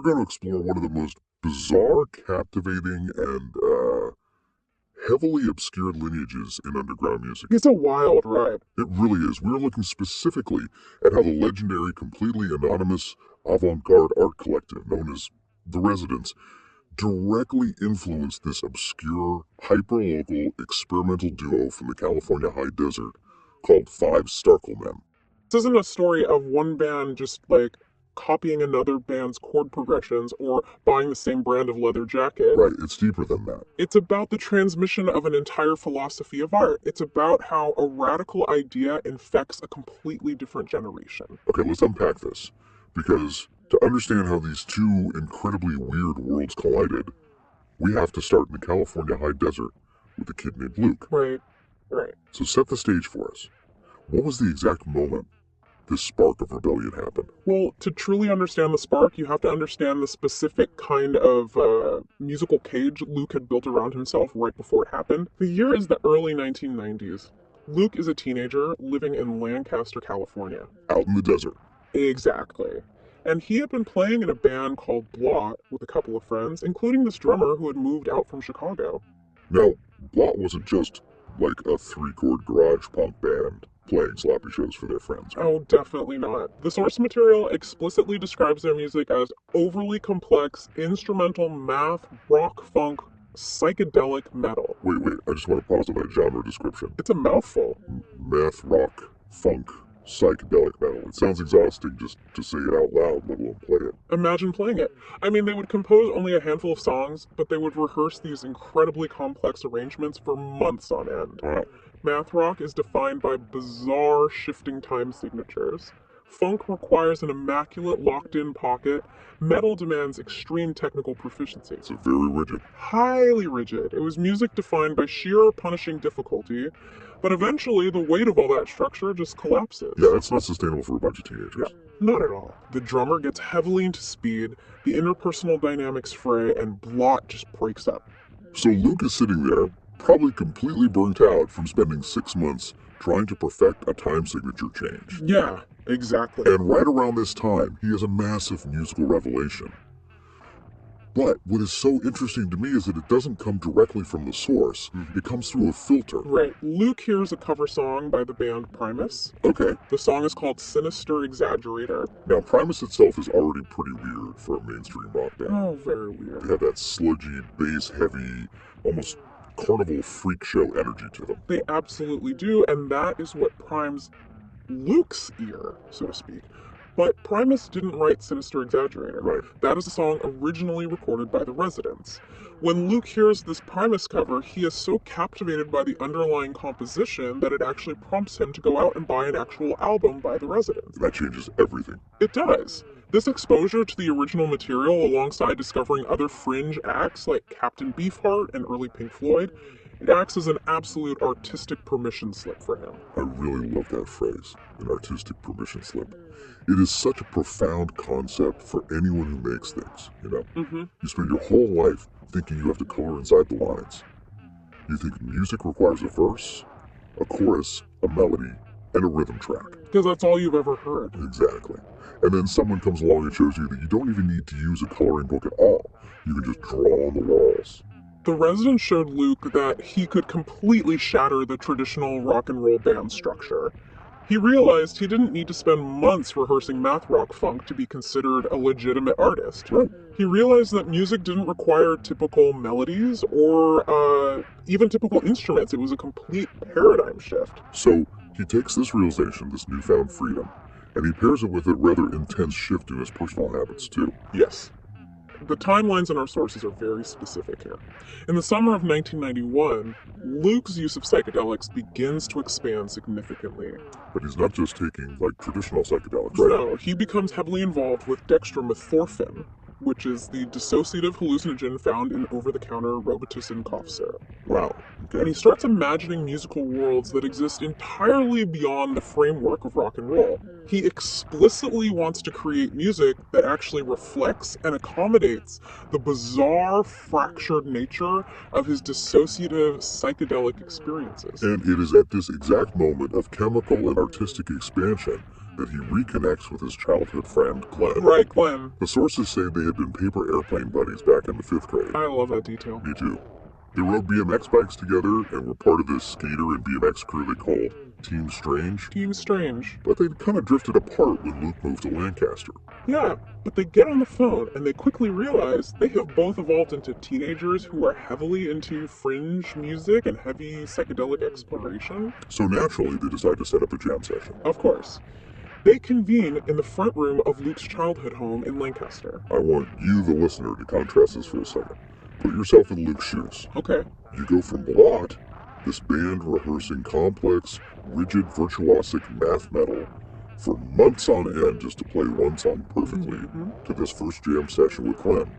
going to explore one of the most bizarre, captivating, and heavily obscured lineages in underground music. It's a wild ride. It really is. We're looking specifically at how the legendary, completely anonymous avant-garde art collective known as The Residents directly influenced this obscure, hyper-local, experimental duo from the California high desert called Five Starcle Men. This isn't a story of one band just like copying another band's chord progressions or buying the same brand of leather jacket. Right, it's deeper than that. It's about the transmission of an entire philosophy of art. It's about how a radical idea infects a completely different generation. Okay, let's unpack this, because to understand how these two incredibly weird worlds collided, we have to start in the California high desert with a kid named Luke. Right. So set the stage for us. What was the exact moment this spark of rebellion happened? Well, to truly understand the spark, you have to understand the specific kind of musical cage Luke had built around himself right before it happened. The year is the early 1990s. Luke is a teenager living in Lancaster, California. Out in the desert. Exactly. And he had been playing in a band called Blot with a couple of friends, including this drummer who had moved out from Chicago. Now, Blot wasn't just like a three-chord garage punk band playing sloppy shows for their friends. Oh, definitely not. The source material explicitly describes their music as overly complex, instrumental math, rock, funk, psychedelic metal. Wait, I just want to pause on that genre description. It's a mouthful. Math, rock, funk, psychedelic metal. It sounds exhausting just to say it out loud, let alone play it. Imagine playing it. I mean, they would compose only a handful of songs, but they would rehearse these incredibly complex arrangements for months on end. Wow. Math rock is defined by bizarre shifting time signatures. Funk requires an immaculate locked-in pocket. Metal demands extreme technical proficiency. It's very rigid. Highly rigid. It was music defined by sheer punishing difficulty, but eventually the weight of all that structure just collapses. Yeah, it's not sustainable for a bunch of teenagers. Yeah, not at all. The drummer gets heavily into speed, the interpersonal dynamics fray, and Blot just breaks up. So Luke is sitting there, probably completely burnt out from spending 6 months trying to perfect a time signature change. Yeah, exactly. And right around this time, he has a massive musical revelation. But what is so interesting to me is that it doesn't come directly from the source. It comes through a filter. Right. Luke hears a cover song by the band Primus. Okay. The song is called Sinister Exaggerator. Now, Primus itself is already pretty weird for a mainstream rock band. Oh, very weird. They have that sludgy, bass-heavy, almost carnival freak show energy to them. They absolutely do, and that is what primes Luke's ear, so to speak. But Primus didn't write Sinister Exaggerator. Right. That is a song originally recorded by the Residents. When Luke hears this Primus cover, he is so captivated by the underlying composition that it actually prompts him to go out and buy an actual album by the Residents. That changes everything. It does. This exposure to the original material, alongside discovering other fringe acts like Captain Beefheart and early Pink Floyd, it acts as an absolute artistic permission slip for him. I really love that phrase, an artistic permission slip. It is such a profound concept for anyone who makes things, you know? You spend your whole life thinking you have to color inside the lines. You think music requires a verse, a chorus, a melody, and a rhythm track. Because that's all you've ever heard. Exactly. And then someone comes along and shows you that you don't even need to use a coloring book at all. You can just draw on the walls. The Residents showed Luke that he could completely shatter the traditional rock and roll band structure. He realized he didn't need to spend months rehearsing math rock funk to be considered a legitimate artist. Right. He realized that music didn't require typical melodies or even typical instruments. It was a complete paradigm shift. So he takes this realization, this newfound freedom, and he pairs it with a rather intense shift in his personal habits too. Yes. The timelines in our sources are very specific here. In the summer of 1991, Luke's use of psychedelics begins to expand significantly. But he's not just taking, like, traditional psychedelics, right? No, he becomes heavily involved with dextromethorphan, which is the dissociative hallucinogen found in over-the-counter Robitussin cough syrup. Wow. Okay. And he starts imagining musical worlds that exist entirely beyond the framework of rock and roll. He explicitly wants to create music that actually reflects and accommodates the bizarre, fractured nature of his dissociative psychedelic experiences. And it is at this exact moment of chemical and artistic expansion that he reconnects with his childhood friend, Glenn. Right, Glenn. The sources say they had been paper airplane buddies back in the 5th grade. I love that detail. Me too. They rode BMX bikes together and were part of this skater and BMX crew they called Team Strange. Team Strange. But they kind of drifted apart when Luke moved to Lancaster. Yeah, but they get on the phone and they quickly realize they have both evolved into teenagers who are heavily into fringe music and heavy psychedelic exploration. So naturally, they decide to set up a jam session. Of course. They convene in the front room of Luke's childhood home in Lancaster. I want you, the listener, to contrast this for a second. Put yourself in Luke's shoes. Okay. You go from Blot, this band rehearsing complex, rigid, virtuosic math metal for months on end just to play one song perfectly, to this first jam session with Glenn.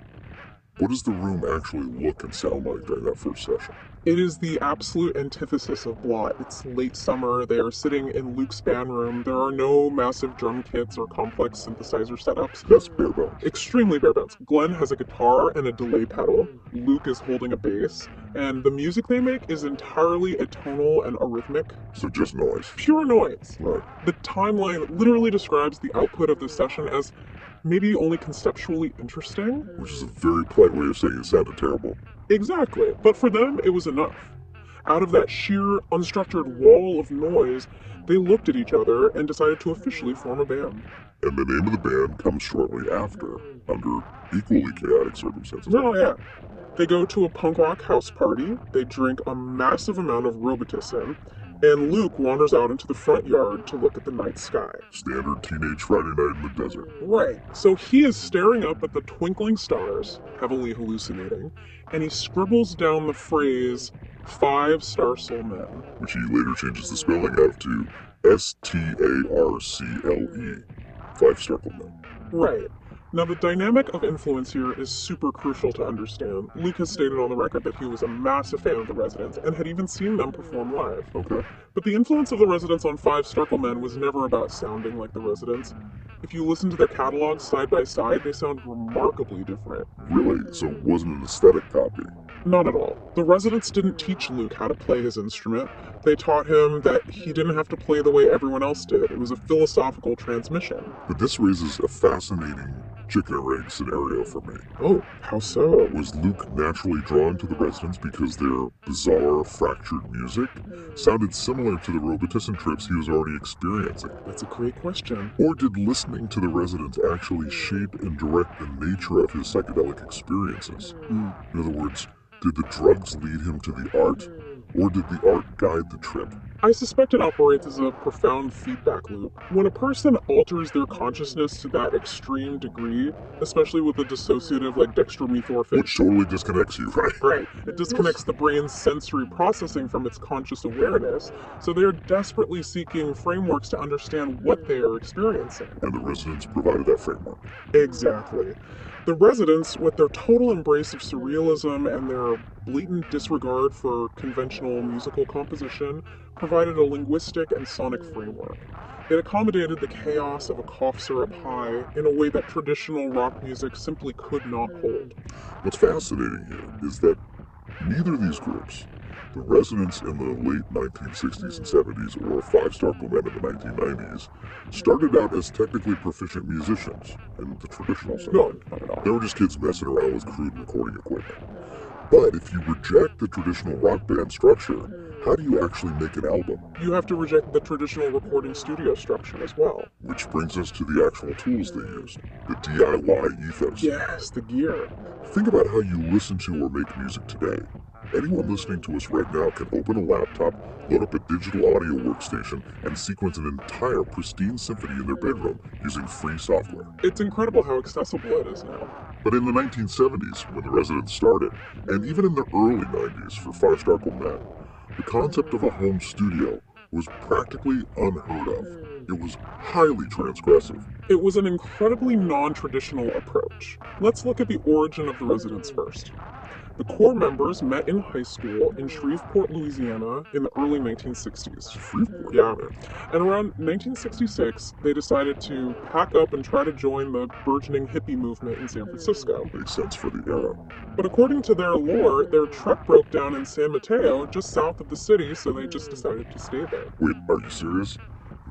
What does the room actually look and sound like during that first session? It is the absolute antithesis of Blot. It's late summer. They are sitting in Luke's band room. There are no massive drum kits or complex synthesizer setups. That's bare bones. Extremely bare bones. Glenn has a guitar and a delay pedal. Luke is holding a bass. And the music they make is entirely atonal and arrhythmic. So just noise. Pure noise. Right. The timeline literally describes the output of this session as maybe only conceptually interesting. Which is a very polite way of saying it sounded terrible. Exactly, but for them, it was enough. Out of that sheer, unstructured wall of noise, they looked at each other and decided to officially form a band. And the name of the band comes shortly after, under equally chaotic circumstances. Oh, yeah. They go to a punk rock house party, they drink a massive amount of Robitussin, and Luke wanders out into the front yard to look at the night sky. Standard teenage Friday night in the desert. Right. So he is staring up at the twinkling stars, heavily hallucinating, and he scribbles down the phrase, 5 Starcle men. Which he later changes the spelling of to Starcle. 5 Starcle men. Right. Now, the dynamic of influence here is super crucial to understand. Luke has stated on the record that he was a massive fan of the Residents and had even seen them perform live. Okay. But the influence of the Residents on 5 Starcle Men was never about sounding like the Residents. If you listen to their catalogs side by side, they sound remarkably different. Really? So it wasn't an aesthetic copy? Not at all. The Residents didn't teach Luke how to play his instrument. They taught him that he didn't have to play the way everyone else did. It was a philosophical transmission. But this raises a fascinating chicken or egg scenario for me. Oh, how so? Was Luke naturally drawn to the Residents because their bizarre, fractured music sounded similar to the Robitussin trips he was already experiencing? That's a great question. Or did listening to the Residents actually shape and direct the nature of his psychedelic experiences? In other words, did the drugs lead him to the art, or did the art guide the trip? I suspect it operates as a profound feedback loop. When a person alters their consciousness to that extreme degree, especially with a dissociative like dextromethorphan, Which totally disconnects you, right? right, it disconnects the brain's sensory processing from its conscious awareness, so they are desperately seeking frameworks to understand what they are experiencing. And the Residents provided that framework. Exactly. The Residents, with their total embrace of surrealism and their blatant disregard for conventional musical composition, provided a linguistic and sonic framework. It accommodated the chaos of a cough syrup high in a way that traditional rock music simply could not hold. What's fascinating here is that neither of these groups, the Residents in the late 1960s and 70s or 5 Starcle Men in the 1990s, started out as technically proficient musicians in the traditional sense. No, not at all. They were just kids messing around with crude recording equipment. But if you reject the traditional rock band structure, how do you actually make an album? You have to reject the traditional recording studio structure as well. Which brings us to the actual tools they used, the DIY ethos. Yes, the gear. Think about how you listen to or make music today. Anyone listening to us right now can open a laptop, load up a digital audio workstation, and sequence an entire pristine symphony in their bedroom using free software. It's incredible how accessible it is now. But in the 1970s, when the Residents started, and even in the early 90s for 5 Starcle Men, the concept of a home studio was practically unheard of. It was highly transgressive. It was an incredibly non-traditional approach. Let's look at the origin of the Residents first. The core members met in high school in Shreveport, Louisiana in the early 1960s. Shreveport? Yeah. And around 1966, they decided to pack up and try to join the burgeoning hippie movement in San Francisco. Makes sense for the era. But according to their lore, their truck broke down in San Mateo, just south of the city, so they just decided to stay there. Wait, are you serious?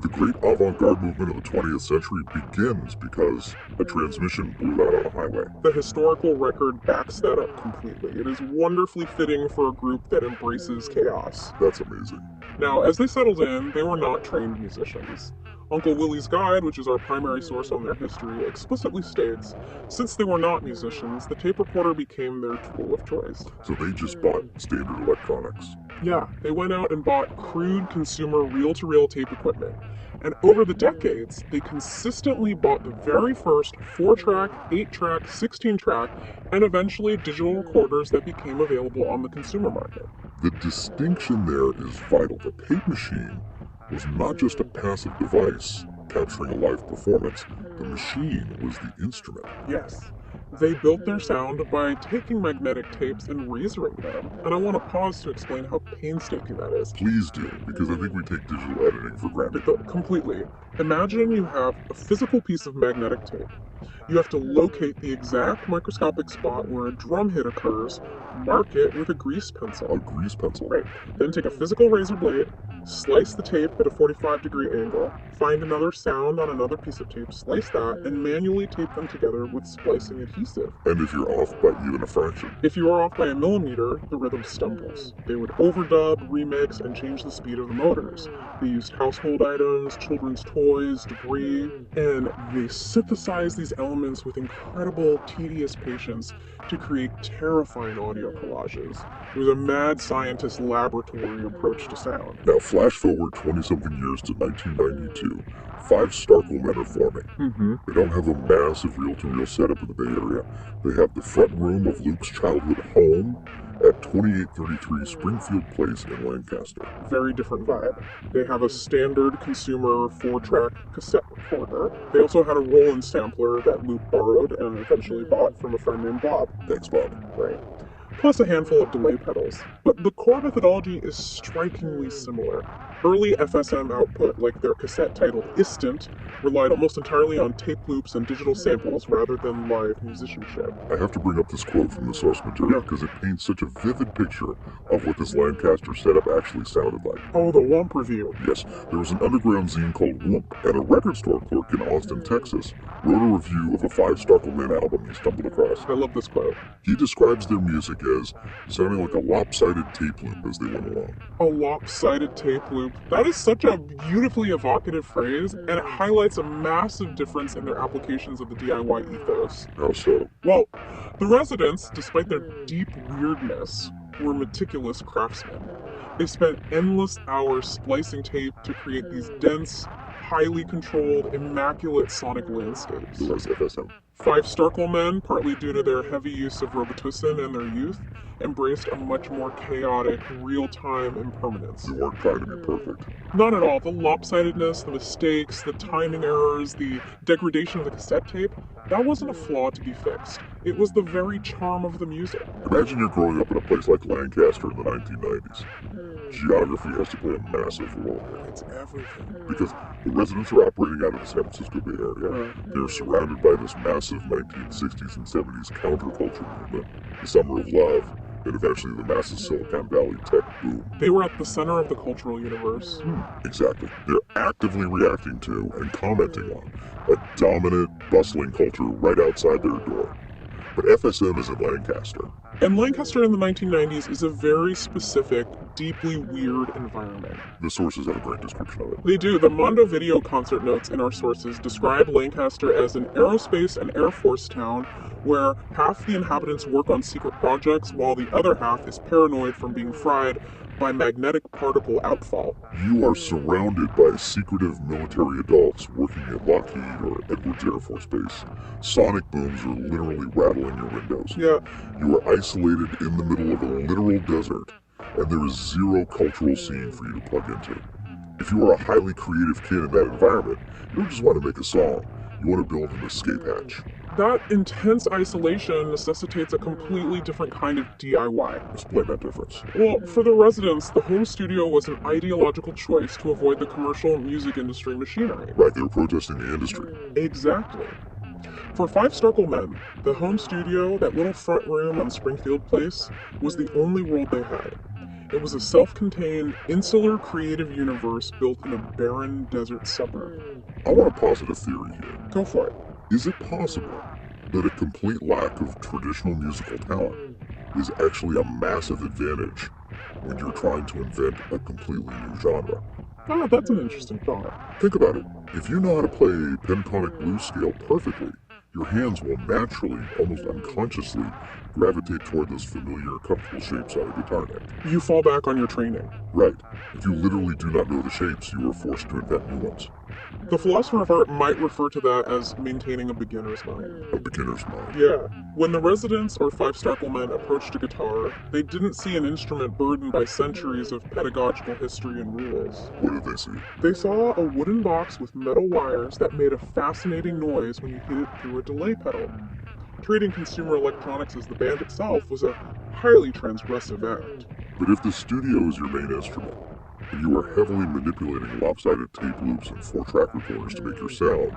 The great avant-garde movement of the 20th century begins because a transmission blew out on a highway. The historical record backs that up completely. It is wonderfully fitting for a group that embraces chaos. That's amazing. Now, as they settled in, they were not trained musicians. Uncle Willie's Guide, which is our primary source on their history, explicitly states, since they were not musicians, the tape recorder became their tool of choice. So they just bought standard electronics. Yeah, they went out and bought crude consumer reel-to-reel tape equipment. And over the decades, they consistently bought the very first 4-track, 8-track, 16-track, and eventually digital recorders that became available on the consumer market. The distinction there is vital. The tape machine was not just a passive device capturing a live performance. The machine was the instrument. Yes. They built their sound by taking magnetic tapes and razoring them. And I want to pause to explain how painstaking that is. Please do, because I think we take digital editing for granted. Completely. Imagine you have a physical piece of magnetic tape. You have to locate the exact microscopic spot where a drum hit occurs, mark it with a grease pencil. A grease pencil? Right. Then take a physical razor blade, slice the tape at a 45-degree angle, find another sound on another piece of tape, slice that, and manually tape them together with splicing adhesive. And if you're off by even a fraction? If you are off by a millimeter, the rhythm stumbles. They would overdub, remix, and change the speed of the motors. They used household items, children's toys, debris, and they synthesized these elements with incredible, tedious patience to create terrifying audio collages. It was a mad scientist laboratory approach to sound. Now flash forward 20-something years to 1992. 5 Starcle men are forming. They don't have a massive reel-to-reel setup in the Bay Area. They have the front room of Luke's childhood home at 2833 Springfield Place in Lancaster. Very different vibe. They have a standard consumer 4-track cassette recorder. They also had a Roland sampler that Luke borrowed and eventually bought from a friend named Bob. Thanks, Bob. Right. Plus a handful of delay pedals. But the core methodology is strikingly similar. Early FSM output, like their cassette titled Istant, relied almost entirely on tape loops and digital samples rather than live musicianship. I have to bring up this quote from the source material because it paints such a vivid picture of what this Lancaster setup actually sounded like. Oh, the Womp Review. Yes, there was an underground zine called Whoomp, and a record store clerk in Austin, Texas, wrote a review of a 5 Starcle Men album he stumbled across. I love this quote. He describes their music as sounding like a lopsided tape loop as they went along. A lopsided tape loop. That is such a beautifully evocative phrase, and it highlights a massive difference in their applications of the DIY ethos. How so? Well, the residents, despite their deep weirdness, were meticulous craftsmen. They spent endless hours splicing tape to create these dense, highly controlled, immaculate sonic landscapes. The less FSM. 5 Starcle men, partly due to their heavy use of Robitussin and their youth, embraced a much more chaotic, real-time impermanence. They weren't trying to be perfect. Not at all. The lopsidedness, the mistakes, the timing errors, the degradation of the cassette tape, that wasn't a flaw to be fixed. It was the very charm of the music. Imagine you're growing up in a place like Lancaster in the 1990s. Geography has to play a massive role here. It's everything. Because the residents are operating out of the San Francisco Bay Area. They're surrounded by this massive 1960s and 70s counterculture movement, the Summer of Love, and eventually the massive Silicon Valley tech boom. They were at the center of the cultural universe. Exactly. They're actively reacting to and commenting on a dominant, bustling culture right outside their door. But FSM is in Lancaster. And Lancaster in the 1990s is a very specific, deeply weird environment. The sources have a great description of it. They do. The Mondo Video concert notes in our sources describe Lancaster as an aerospace and Air Force town where half the inhabitants work on secret projects while the other half is paranoid from being fried by magnetic particle outfall. You are surrounded by secretive military adults working at Lockheed or Edwards Air Force Base. Sonic booms are literally rattling your windows. Yeah. You are isolated in the middle of a literal desert, and there is zero cultural scene for you to plug into. If you are a highly creative kid in that environment, you don't just want to make a song, you want to build an escape hatch. That intense isolation necessitates a completely different kind of DIY. Explain that difference. Well, for the residents, the home studio was an ideological choice to avoid the commercial music industry machinery. Right, they were protesting the industry. Exactly. For 5 Starcle men, the home studio, that little front room on Springfield Place, was the only world they had. It was a self-contained, insular creative universe built in a barren desert suburb. I want to posit a theory here. Go for it. Is it possible that a complete lack of traditional musical talent is actually a massive advantage when you're trying to invent a completely new genre? Ah, that's an interesting thought. Think about it. If you know how to play pentatonic blues scale perfectly, your hands will naturally, almost unconsciously, gravitate toward those familiar, comfortable shapes on a guitar neck. You fall back on your training. Right. If you literally do not know the shapes, you are forced to invent new ones. The philosopher of art might refer to that as maintaining a beginner's mind. A beginner's mind. Yeah. When the residents or five Starcle men approached a guitar, they didn't see an instrument burdened by centuries of pedagogical history and rules. What did they see? They saw a wooden box with metal wires that made a fascinating noise when you hit it through a delay pedal. Treating consumer electronics as the band itself was a highly transgressive act. But if the studio is your main instrument, and you are heavily manipulating lopsided tape loops and 4-track recorders to make your sound,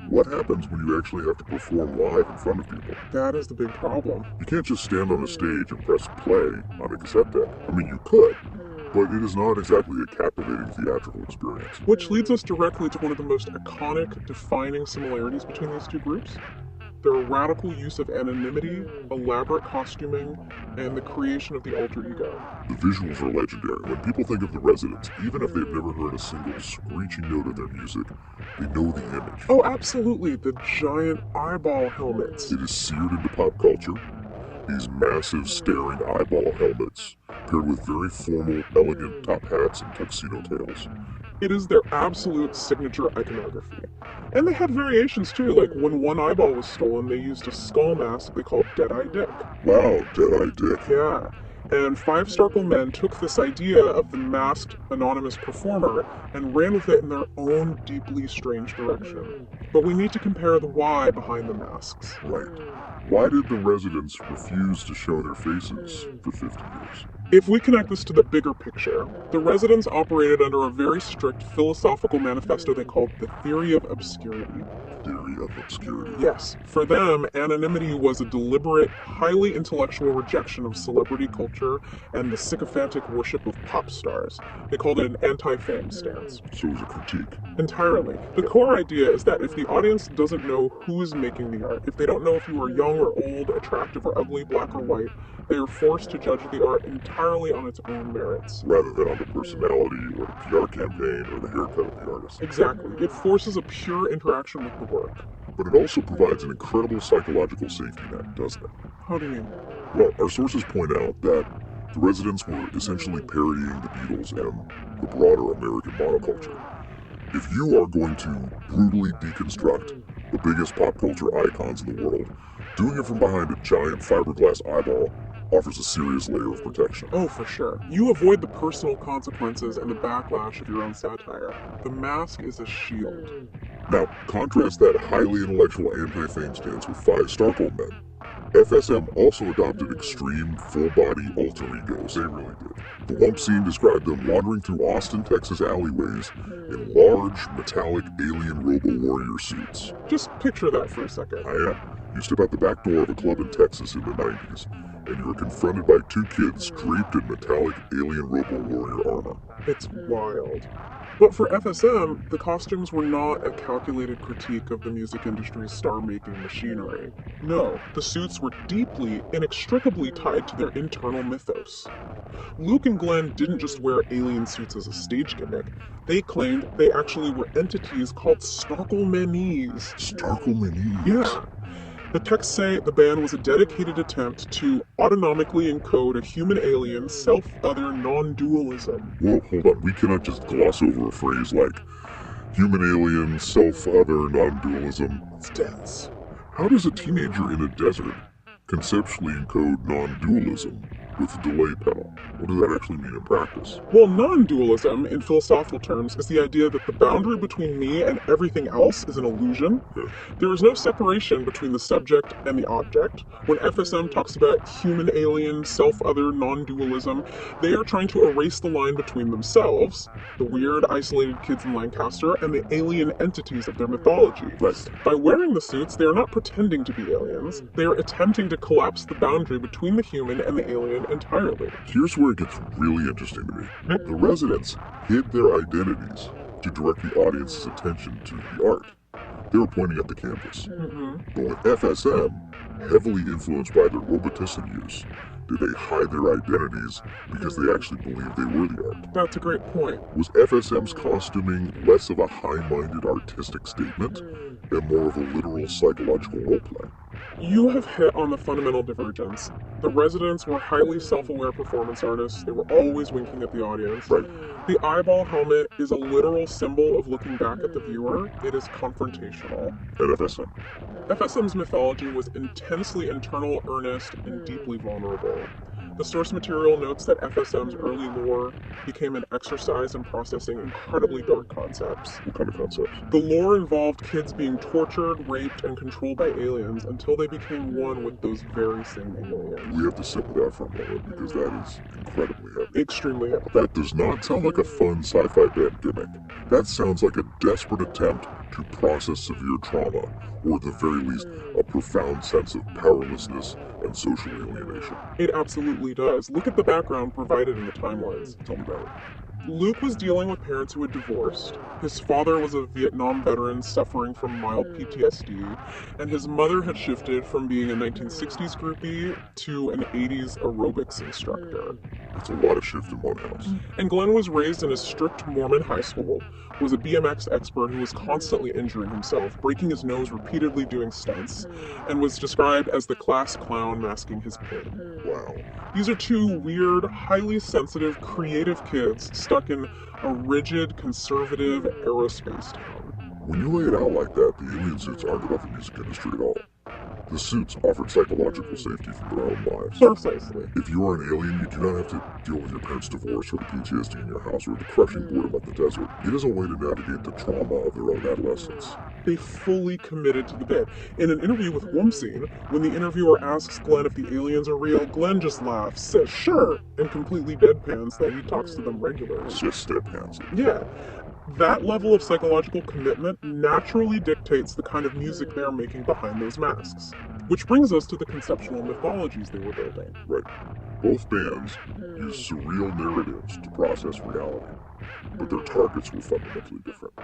what happens when you actually have to perform live in front of people? That is the big problem. You can't just stand on a stage and press play on a cassette deck. I mean, you could, but it is not exactly a captivating theatrical experience. Which leads us directly to one of the most iconic, defining similarities between these two groups. Their radical use of anonymity, elaborate costuming, and the creation of the alter ego. The visuals are legendary. When people think of the Residents, even if they've never heard a single screeching note of their music, they know the image. Oh, absolutely, the giant eyeball helmets. It is seared into pop culture. These massive, staring eyeball helmets, paired with very formal, elegant top hats and tuxedo tails. It is their absolute signature iconography. And they had variations too, like when one eyeball was stolen, they used a skull mask they called Dead-Eye Dick. Wow, Dead-Eye Dick. Yeah. And five Starcle men took this idea of the masked, anonymous performer and ran with it in their own deeply strange direction. But we need to compare the why behind the masks. Right. Why did the Residents refuse to show their faces for 50 years? If we connect this to the bigger picture, the Residents operated under a very strict philosophical manifesto they called the Theory of Obscurity. Theory of Obscurity. Yes, for them, anonymity was a deliberate, highly intellectual rejection of celebrity culture and the sycophantic worship of pop stars. They called it an anti-fame stance. So it was a critique. Entirely. The core idea is that if the audience doesn't know who is making the art, if they don't know if you are young or old, attractive or ugly, black or white, they are forced to judge the art entirely on its own merits. Rather than on the personality or the PR campaign or the haircut of the artist. Exactly. It forces a pure interaction with the work. But it also provides an incredible psychological safety net, doesn't it? How do you mean? Well, our sources point out that the Residents were essentially parodying the Beatles and the broader American monoculture. If you are going to brutally deconstruct the biggest pop culture icons in the world, doing it from behind a giant fiberglass eyeball offers a serious layer of protection. Oh, for sure. You avoid the personal consequences and the backlash of your own satire. The mask is a shield. Now, contrast that highly intellectual anti-fame stance with five Starcle men. FSM also adopted extreme, full-body alter egos. They really did. The Wump scene described them wandering through Austin, Texas alleyways in large, metallic alien robo-warrior suits. Just picture that for a second. I am. You step out the back door of a club in Texas in the 90s, and you're confronted by two kids draped in metallic alien robo-warrior armor. It's wild. But for FSM, the costumes were not a calculated critique of the music industry's star-making machinery. No, the suits were deeply, inextricably tied to their internal mythos. Luke and Glenn didn't just wear alien suits as a stage gimmick. They claimed they actually were entities called Starklemenese. Starklemenese? Yeah. The texts say the band was a dedicated attempt to autonomically encode a human alien self-other non-dualism. Whoa, hold on. We cannot just gloss over a phrase like human alien self-other non-dualism. It's dense. How does a teenager in a desert conceptually encode non-dualism with a delay pedal? What does that actually mean in practice? Well, non-dualism, in philosophical terms, is the idea that the boundary between me and everything else is an illusion. There is no separation between the subject and the object. When FSM talks about human alien, self-other, non-dualism, they are trying to erase the line between themselves, the weird, isolated kids in Lancaster, and the alien entities of their mythology. Right. By wearing the suits, they are not pretending to be aliens. They are attempting to collapse the boundary between the human and the alien entirely. Here's where it gets really interesting to me. The residents hid their identities to direct the audience's attention to the art. They were pointing at the canvas. But with FSM, heavily influenced by their roboticity use, did they hide their identities because they actually believed they were the art? That's a great point. Was FSM's costuming less of a high-minded artistic statement and more of a literal psychological roleplay? You have hit on the fundamental divergence. The residents were highly self-aware performance artists. They were always winking at the audience. Right. The eyeball helmet is a literal symbol of looking back at the viewer. It is confrontational. And FSM? FSM's mythology was intensely internal, earnest, and deeply vulnerable. The source material notes that FSM's early lore became an exercise in processing incredibly dark concepts. What kind of concepts? The lore involved kids being tortured, raped, and controlled by aliens until they became one with those very same aliens. We have to sit with that for a moment because that is incredibly heavy. Extremely heavy. That does not sound like a fun sci-fi band gimmick. That sounds like a desperate attempt to process severe trauma, or at the very least, a profound sense of powerlessness and social alienation. It absolutely does. Look at the background provided in the timelines. Tell me about it. Luke was dealing with parents who had divorced. His father was a Vietnam veteran suffering from mild PTSD, and his mother had shifted from being a 1960s groupie to an 80s aerobics instructor. That's a lot of shift in one house. And Glenn was raised in a strict Mormon high school, was a BMX expert who was constantly injuring himself, breaking his nose repeatedly doing stunts, and was described as the class clown masking his pain. Wow. These are two weird, highly sensitive, creative kids stuck in a rigid, conservative aerospace town. When you lay it out like that, the alien suits aren't about the music industry at all. The suits offered psychological safety from their own lives. Precisely. If you are an alien, you do not have to deal with your parents' divorce or the PTSD in your house or the crushing boredom of the desert. It is a way to navigate the trauma of their own adolescence. They fully committed to the bit. In an interview with Woomseen, when the interviewer asks Glenn if the aliens are real, Glenn just laughs, says sure, and completely deadpans that he talks to them regularly. Just deadpans. Yeah. That level of psychological commitment naturally dictates the kind of music they are making behind those masks. Which brings us to the conceptual mythologies they were building. Right. Both bands use surreal narratives to process reality, but their targets were fundamentally different.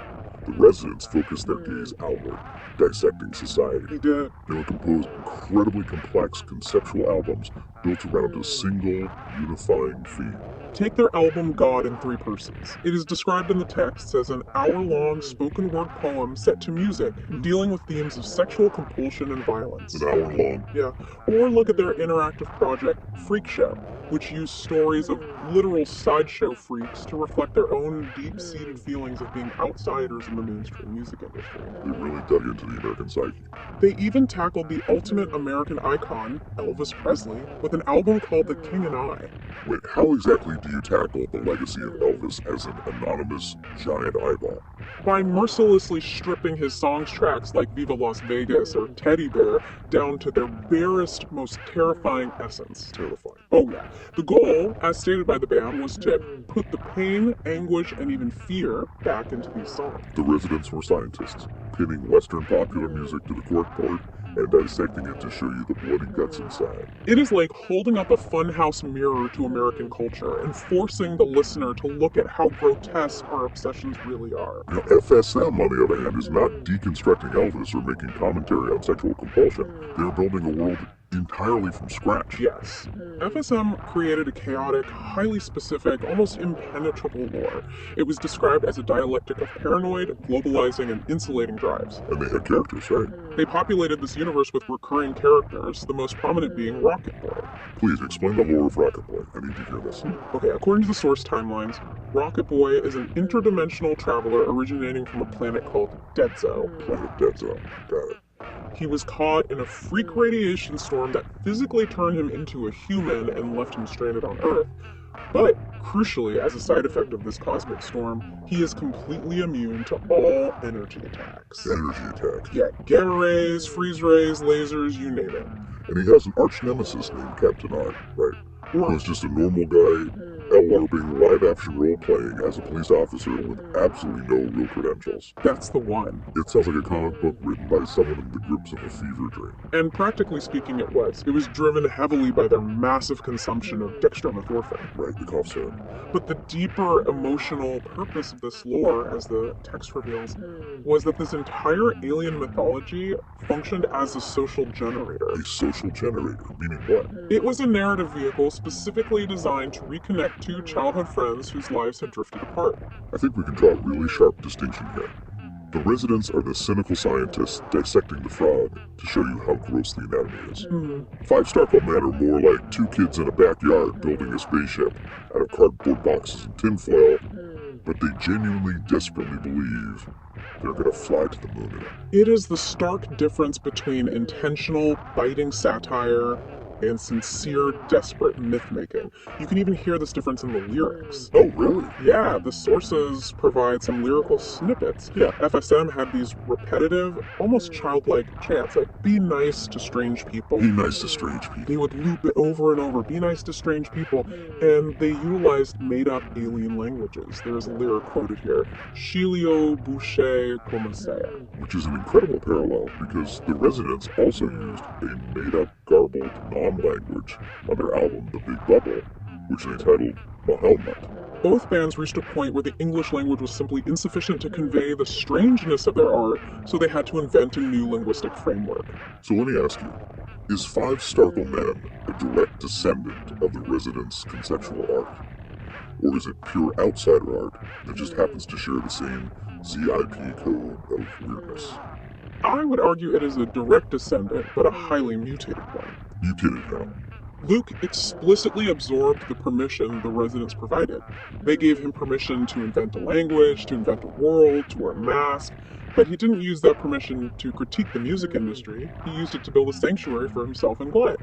The residents focused their gaze outward, dissecting society. He did. They would compose incredibly complex conceptual albums built around a single, unifying theme. Take their album God in Three Persons. It is described in the texts as an hour-long spoken word poem set to music, dealing with themes of sexual compulsion and violence. An hour long. Yeah. Or look at their interactive project, Freak Show, which used stories of literal sideshow freaks to reflect their own deep-seated feelings of being outsiders in the mainstream music industry. They really dug into the American psyche. They even tackled the ultimate American icon, Elvis Presley, with an album called The King and I. Wait, how exactly do you tackle the legacy of Elvis as an anonymous giant eyeball? By mercilessly stripping his songs tracks like Viva Las Vegas or Teddy Bear down to their barest, most terrifying essence. Terrifying. Oh yeah. The goal, as stated by the band, was to put the pain, anguish, and even fear back into these songs. The residents were scientists, pinning Western popular music to the corkboard and dissecting it to show you the bloody guts inside. It is like holding up a funhouse mirror to American culture and forcing the listener to look at how grotesque our obsessions really are. You know, FSM, on the other hand, is not deconstructing Elvis or making commentary on sexual compulsion. They're building a world entirely from scratch. Yes. FSM created a chaotic, highly specific, almost impenetrable lore. It was described as a dialectic of paranoid, globalizing, and insulating drives. And they had characters, right? They populated this universe with recurring characters, the most prominent being Rocket Boy. Please explain the lore of Rocket Boy. I need to hear this. Okay, according to the source timelines, Rocket Boy is an interdimensional traveler originating from a planet called Deadzo. Planet Deadzo. Got it. He was caught in a freak radiation storm that physically turned him into a human and left him stranded on Earth. But, crucially, as a side effect of this cosmic storm, he is completely immune to all energy attacks. Energy attacks. Yeah, gamma rays, freeze rays, lasers, you name it. And he has an arch nemesis named Captain I, right? Who's just a normal guy LARPing live-action role-playing as a police officer with absolutely no real credentials. That's the one. It sounds like a comic book written by someone in the grips of a fever dream. And practically speaking, it was. It was driven heavily by their massive consumption of dextromethorphan. Right, the cough syrup. But the deeper emotional purpose of this lore, as the text reveals, was that this entire alien mythology functioned as a social generator. A social generator? Meaning what? It was a narrative vehicle specifically designed to reconnect two childhood friends whose lives had drifted apart. I think we can draw a really sharp distinction here. The residents are the cynical scientists dissecting the frog to show you how gross the anatomy is. Five Starcle men are more like two kids in a backyard building a spaceship out of cardboard boxes and tinfoil, but they genuinely, desperately believe they're going to fly to the moon in it. It is the stark difference between intentional, biting satire and sincere, desperate myth-making. You can even hear this difference in the lyrics. Oh, really? Yeah, the sources provide some lyrical snippets. Yeah, FSM had these repetitive, almost childlike chants, like, be nice to strange people. Be nice to strange people. They would loop it over and over, be nice to strange people, and they utilized made-up alien languages. There's a lyric quoted here, Shilio Boucher Comasea. Which is an incredible parallel, because the residents also used a made-up, garbled, non-language on their album The Big Bubble, which they titled Mahelmet. Both bands reached a point where the English language was simply insufficient to convey the strangeness of their art, so they had to invent a new linguistic framework. So let me ask you, is Five Startle Men a direct descendant of the residents' conceptual art? Or is it pure outsider art that just happens to share the same ZIP code of weirdness? I would argue it is a direct descendant, but a highly mutated one. Mutated how? Luke explicitly absorbed the permission the residents provided. They gave him permission to invent a language, to invent a world, to wear a mask, but he didn't use that permission to critique the music industry. He used it to build a sanctuary for himself and Glenn.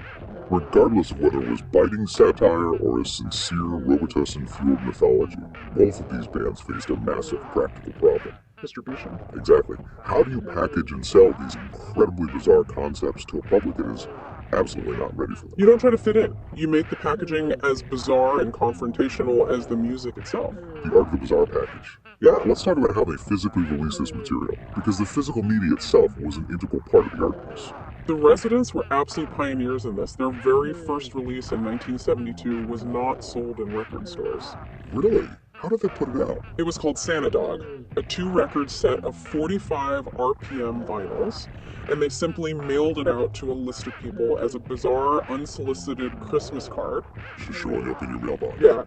Regardless of whether it was biting satire or a sincere Robitussin-fueled mythology, both of these bands faced a massive practical problem. Distribution. Exactly. How do you package and sell these incredibly bizarre concepts to a public that is absolutely not ready for them? You don't try to fit in. You make the packaging as bizarre and confrontational as the music itself. The Art of the Bizarre package. Yeah, let's talk about how they physically released this material, because the physical media itself was an integral part of the art piece. The residents were absolute pioneers in this. Their very first release in 1972 was not sold in record stores. Really? How did they put it out? It was called Santa Dog, a 2-record set of 45 RPM vinyls, and they simply mailed it out to a list of people as a bizarre, unsolicited Christmas card. Just showing up in your mailbox. Yeah.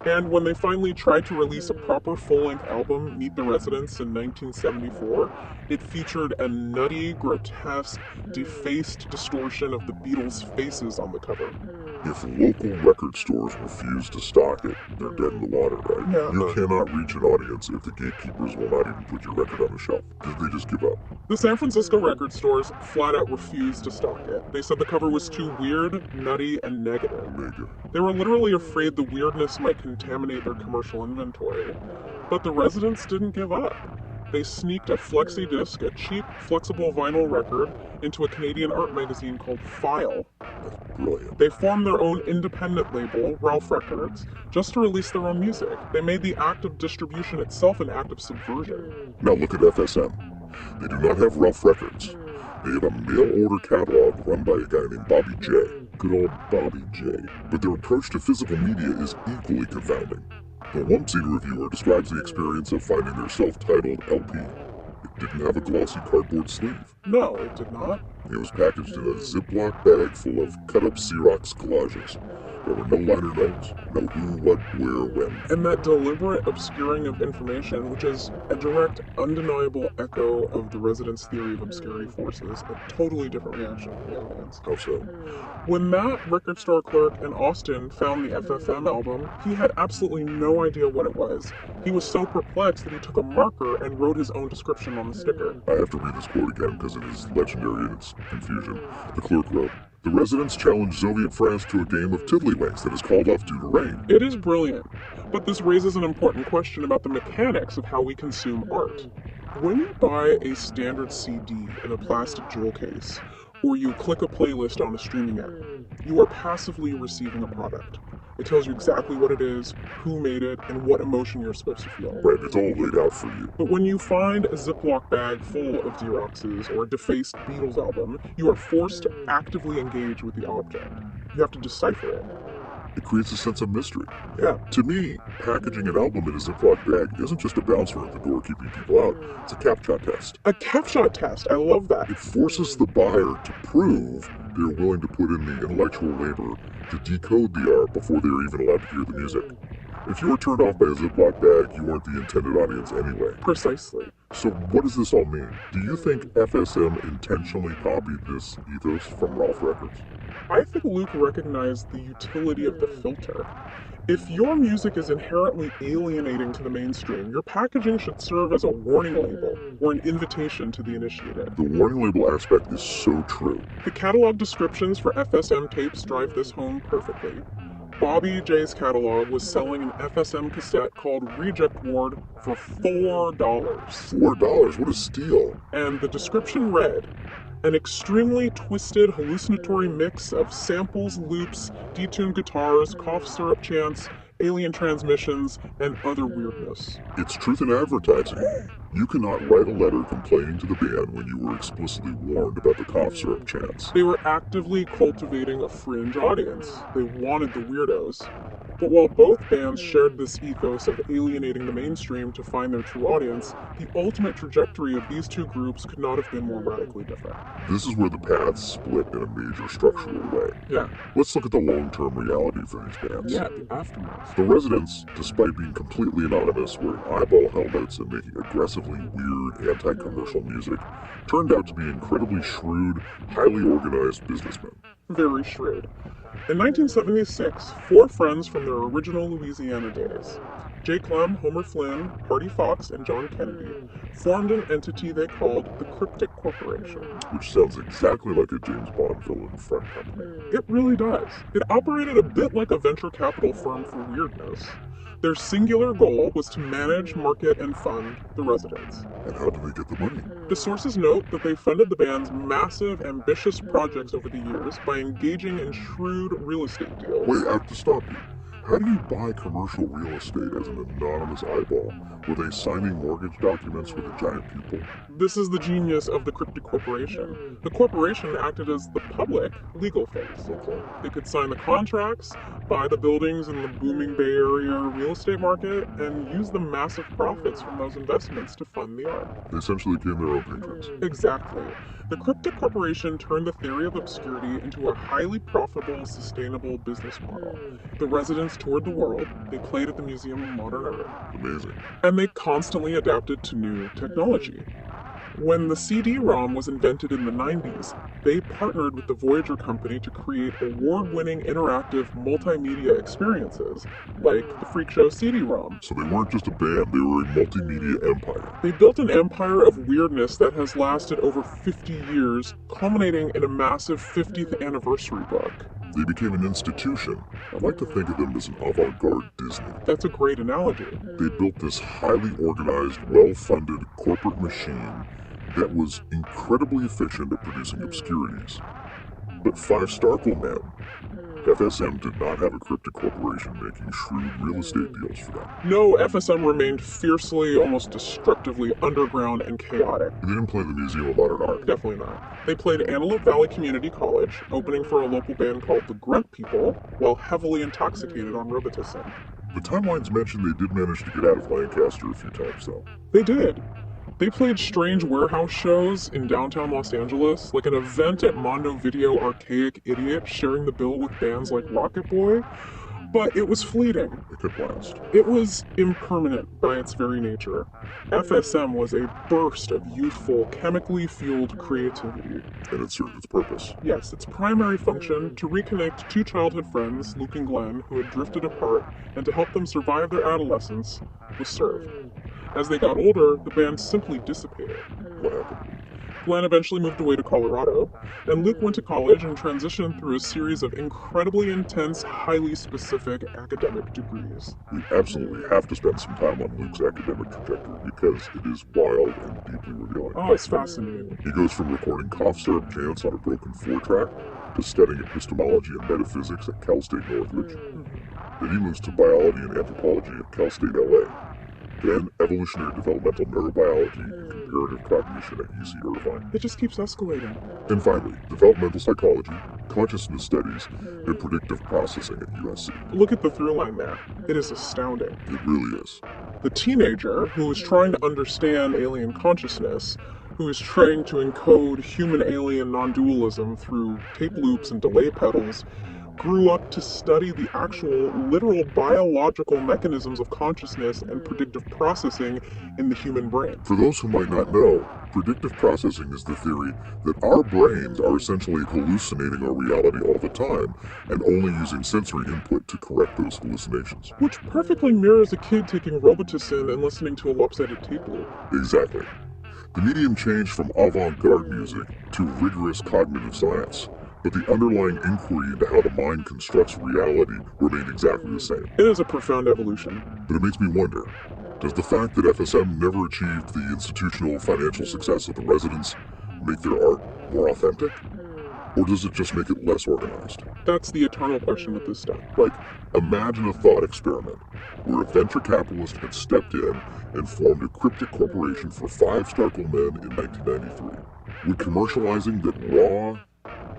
And when they finally tried to release a proper full-length album, Meet the Residents, in 1974, it featured a nutty, grotesque, defaced distortion of the Beatles' faces on the cover. If local record stores refuse to stock it, they're dead in the water, right? Yeah. You cannot reach an audience if the gatekeepers will not even put your record on the shelf. They just give up. The San Francisco record stores flat out refused to stock it. They said the cover was too weird, nutty, and negative. They were literally afraid the weirdness might contaminate their commercial inventory. But the residents didn't give up. They sneaked a flexi disc, a cheap, flexible vinyl record, into a Canadian art magazine called File. That's brilliant. They formed their own independent label, Ralph Records, just to release their own music. They made the act of distribution itself an act of subversion. Now look at FSM. They do not have Ralph Records. They have a mail-order catalog run by a guy named Bobby J. Good old Bobby J. But their approach to physical media is equally confounding. The Wumpsie reviewer describes the experience of finding their self-titled LP. It didn't have a glossy cardboard sleeve. No, it did not. It was packaged in a Ziploc bag full of cut-up Xerox collages. There were no liner notes, no who, what, where, when. And that deliberate obscuring of information, which is a direct, undeniable echo of the residents' theory of obscurity forces, a totally different reaction from the audience. How so? When that record store clerk in Austin found the FFM album, he had absolutely no idea what it was. He was so perplexed that he took a marker and wrote his own description on the sticker. I have to read this quote again because it is legendary in its confusion. The clerk wrote, "The residents challenged Soviet France to a game of tiddlywinks that is called off due to rain." It is brilliant, but this raises an important question about the mechanics of how we consume art. When you buy a standard CD in a plastic jewel case, or you click a playlist on a streaming app, you are passively receiving a product. It tells you exactly what it is, who made it, and what emotion you're supposed to feel. Right, it's all laid out for you. But when you find a Ziploc bag full of Xeroxes or a defaced Beatles album, you are forced to actively engage with the object. You have to decipher it. It creates a sense of mystery. Yeah. To me, packaging an album in a Ziploc bag isn't just a bouncer at the door keeping people out. It's a CAPTCHA test. A CAPTCHA test. I love that. It forces the buyer to prove they're willing to put in the intellectual labor to decode the art before they're even allowed to hear the music. If you were turned off by a Ziploc bag, you weren't the intended audience anyway. Precisely. So what does this all mean? Do you think FSM intentionally copied this ethos from Ralph Records? I think Luke recognized the utility of the filter. If your music is inherently alienating to the mainstream, your packaging should serve as a warning label or an invitation to the initiated. The warning label aspect is so true. The catalog descriptions for FSM tapes drive this home perfectly. Bobby J's catalog was selling an FSM cassette called Reject Ward for $4. $4? What a steal. And the description read, an extremely twisted, hallucinatory mix of samples, loops, detuned guitars, cough syrup chants, alien transmissions, and other weirdness. It's truth in advertising. You cannot write a letter complaining to the band when you were explicitly warned about the cough syrup chants. They were actively cultivating a fringe audience. They wanted the weirdos. But while both bands shared this ethos of alienating the mainstream to find their true audience, the ultimate trajectory of these two groups could not have been more radically different. This is where the paths split in a major structural way. Yeah. Let's look at the long-term reality for these bands. Yeah, the aftermath. The Residents, despite being completely anonymous, wearing eyeball helmets and making aggressively weird, anti-commercial music, turned out to be incredibly shrewd, highly organized businessmen. Very shrewd. In 1976, four friends from their original Louisiana days, Jay Clem, Homer Flynn, Hardy Fox, and John Kennedy, formed an entity they called the Cryptic Corporation. Which sounds exactly like a James Bond villain front company. It really does. It operated a bit like a venture capital firm for weirdness. Their singular goal was to manage, market, and fund the Residents. And how do they get the money? The sources note that they funded the band's massive, ambitious projects over the years by engaging in shrewd real estate deals. Wait, I have to stop you. How do you buy commercial real estate as an anonymous eyeball? Were they signing mortgage documents with a giant pupil? This is the genius of the Cryptic Corporation. The corporation acted as the public legal face. They could sign the contracts, buy the buildings in the booming Bay Area real estate market, and use the massive profits from those investments to fund the art. They essentially became their own patrons. Exactly. The Cryptic Corporation turned the theory of obscurity into a highly profitable, sustainable business model. The Residents toured the world, they played at the Museum of Modern Art. Amazing. And they constantly adapted to new technology. When the CD-ROM was invented in the 90s, they partnered with the Voyager company to create award-winning interactive multimedia experiences, like the Freak Show CD-ROM. So they weren't just a band, they were a multimedia empire. They built an empire of weirdness that has lasted over 50 years, culminating in a massive 50th anniversary book. They became an institution. I'd like to think of them as an avant-garde Disney. That's a great analogy. They built this highly organized, well-funded corporate machine that was incredibly efficient at producing obscurities. But five Starcle men, FSM did not have a Cryptic Corporation making shrewd real estate deals for them. No, FSM remained fiercely, almost destructively underground and chaotic. They didn't play the Museum of Modern Art. Definitely not. They played Antelope Valley Community College, opening for a local band called the Grunt People, while heavily intoxicated on Robitussin. The timelines mention they did manage to get out of Lancaster a few times, though. They did. They played strange warehouse shows in downtown Los Angeles, like an event at Mondo Video Archaic Idiot sharing the bill with bands like Rocket Boy, but it was fleeting. It could last. It was impermanent by its very nature. FSM was a burst of youthful, chemically fueled creativity. And it served its purpose. Yes, its primary function, to reconnect two childhood friends, Luke and Glenn, who had drifted apart, and to help them survive their adolescence, was served. As they got older, the band simply dissipated. What happened? Glenn eventually moved away to Colorado, and Luke went to college and transitioned through a series of incredibly intense, highly specific academic degrees. We absolutely have to spend some time on Luke's academic trajectory because it is wild and deeply revealing. Oh, it's fascinating. He goes from recording cough syrup chants on a broken 4-track to studying epistemology and metaphysics at Cal State Northridge. Then he moves to biology and anthropology at Cal State LA. Then evolutionary developmental neurobiology and comparative cognition at UC Irvine. It just keeps escalating. And finally, developmental psychology, consciousness studies, and predictive processing at USC. Look at the through line there. It is astounding. It really is. The teenager who is trying to understand alien consciousness, who is trying to encode human-alien non-dualism through tape loops and delay pedals, grew up to study the actual, literal biological mechanisms of consciousness and predictive processing in the human brain. For those who might not know, predictive processing is the theory that our brains are essentially hallucinating our reality all the time and only using sensory input to correct those hallucinations. Which perfectly mirrors a kid taking Robitussin and listening to a lopsided tape loop. Exactly. The medium changed from avant-garde music to rigorous cognitive science, but the underlying inquiry into how the mind constructs reality remained exactly the same. It is a profound evolution. But it makes me wonder, does the fact that FSM never achieved the institutional financial success of the Residents make their art more authentic? Or does it just make it less organized? That's the eternal question with this stuff. Like, imagine a thought experiment where a venture capitalist had stepped in and formed a cryptic corporation for 5 Starcle men in 1993. Would commercializing that raw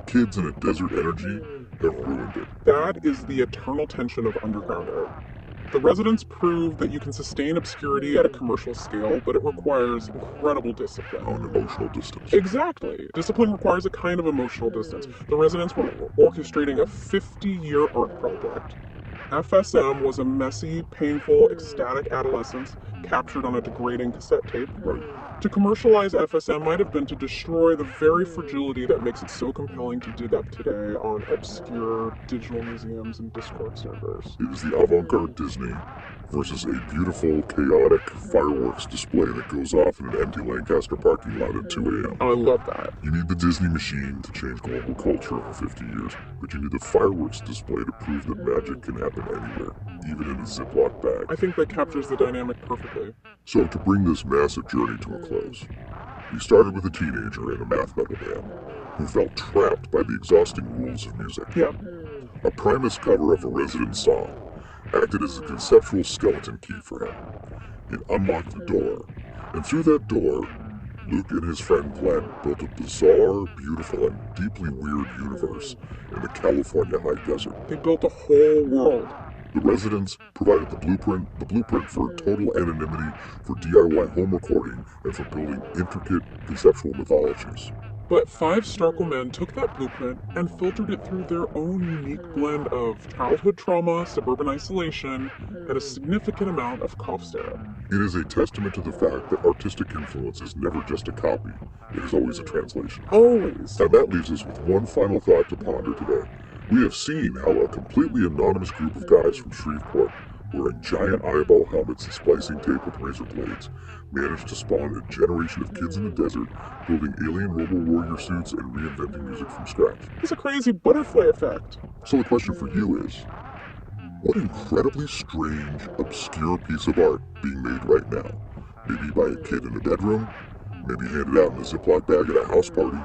kids in a desert energy have ruined it? That is the eternal tension of underground art. The Residents prove that you can sustain obscurity at a commercial scale, but it requires incredible discipline. On emotional distance. Exactly. Discipline requires a kind of emotional distance. The Residents were orchestrating a 50-year art project. FSM was a messy, painful, ecstatic adolescence captured on a degrading cassette tape. Right. To commercialize FSM might have been to destroy the very fragility that makes it so compelling to dig up today on obscure digital museums and Discord servers. It is the avant-garde Disney versus a beautiful, chaotic fireworks display that goes off in an empty Lancaster parking lot at 2 a.m. I love that. You need the Disney machine to change global culture over 50 years, but you need the fireworks display to prove that magic can happen anywhere, even in a Ziploc bag. I think that captures the dynamic perfectly. So to bring this massive journey to a close, we started with a teenager in a math metal band who felt trapped by the exhausting rules of music. Yeah. A Primus cover of a Resident song acted as a conceptual skeleton key for him. It unlocked the door, and through that door, Luke and his friend Glenn built a bizarre, beautiful, and deeply weird universe in the California high desert. They built a whole world. The Residents provided the blueprint for total anonymity, for DIY home recording, and for building intricate conceptual mythologies. But 5 Starcle men took that blueprint and filtered it through their own unique blend of childhood trauma, suburban isolation, and a significant amount of cough syrup. It is a testament to the fact that artistic influence is never just a copy, it is always a translation. Always. And that leaves us with one final thought to ponder today. We have seen how a completely anonymous group of guys from Shreveport, wearing giant eyeball helmets and splicing tape with razor blades, managed to spawn a generation of kids in the desert, building alien robo-warrior suits and reinventing music from scratch. It's a crazy butterfly effect. So the question for you is, what incredibly strange, obscure piece of art being made right now? Maybe by a kid in a bedroom, maybe handed out in a Ziploc bag at a house party,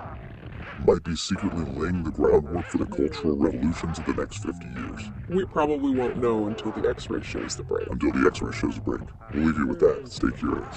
might be secretly laying the groundwork for the cultural revolutions of the next 50 years. We probably won't know until the X-ray shows the break. Until the X-ray shows a break. We'll leave you with that. Stay curious.